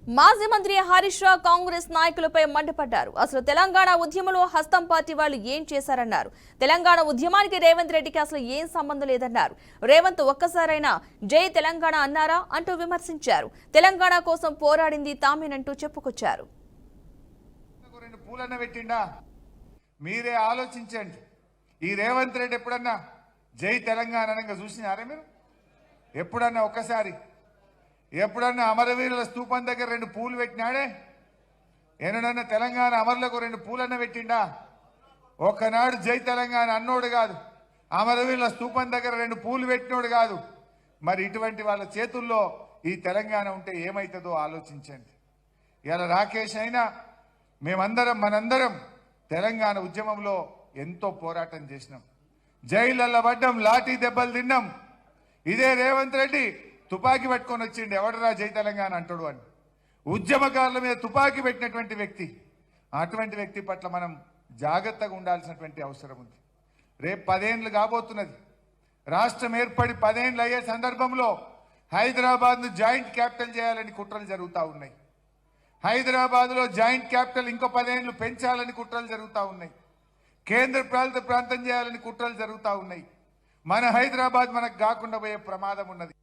మాజీ మంత్రి హరీష్ రావు కాంగ్రెస్ నాయకులపై మండిపడ్డారు. అసలు తెలంగాణ ఉద్యమంలో హస్తం పార్టీ వాళ్ళు ఏం చేశారన్నారు. తెలంగాణ ఉద్యమానికి రేవంత్ రెడ్డికి అసలు ఏం సంబంధం లేదన్నారు. రేవంత్ ఒక్కసారైనా జై తెలంగాణ అన్నారా అంటూ విమర్శించారు. తెలంగాణ కోసం పోరాడింది తామేనంటూ చెప్పుకొచ్చారు. మీరే ఆలోచించండి. ఈ రేవంత్ రెడ్డి ఎప్పుడన్నా జై తెలంగాణ అనగా చూసినారా మీరు? ఎప్పుడన్నా ఒక్కసారి ఎప్పుడన్నా అమరవీరుల స్తూపం దగ్గర 2 పూలు పెట్టినాడే? ఏనాడన్నా తెలంగాణ అమరులకు 2 పూలన్న పెట్టిండా? ఒక్కనాడు జై తెలంగాణ అన్నోడు కాదు, అమరవీరుల స్తూపం దగ్గర 2 పూలు పెట్టినోడు కాదు. మరి ఇటువంటి వాళ్ళ చేతుల్లో ఈ తెలంగాణ ఉంటే ఏమవుతుందో ఆలోచించండి. ఇలా రాకేష్ అయినా మనందరం తెలంగాణ ఉద్యమంలో ఎంతో పోరాటం చేసినాం. జైళ్ళల్లో పడ్డాం, లాఠీ దెబ్బలు తిన్నాం. ఇదే రేవంత్ రెడ్డి తుపాకీ పట్టుకొని వచ్చిండు, ఎవడరా జై తెలంగాణ అంటాడు అని. ఉద్యమకారుల మీద తుపాకీ పెట్టినటువంటి వ్యక్తి. అటువంటి వ్యక్తి పట్ల మనం జాగ్రత్తగా ఉండాల్సినటువంటి అవసరం ఉంది. రేపు 10 ఏళ్ళు కాబోతున్నది. రాష్ట్రం ఏర్పడి 10 ఏళ్ళు అయ్యే సందర్భంలో హైదరాబాద్ను జాయింట్ క్యాపిటల్ చేయాలని కుట్రలు జరుగుతూ ఉన్నాయి. హైదరాబాద్లో జాయింట్ క్యాపిటల్ ఇంకో 10 ఏళ్ళు పెంచాలని కుట్రలు జరుగుతూ ఉన్నాయి. కేంద్ర పాలిత ప్రాంతం చేయాలని కుట్రలు జరుగుతూ ఉన్నాయి. మన హైదరాబాద్ మనకు కాకుండా పోయే ప్రమాదం ఉన్నది.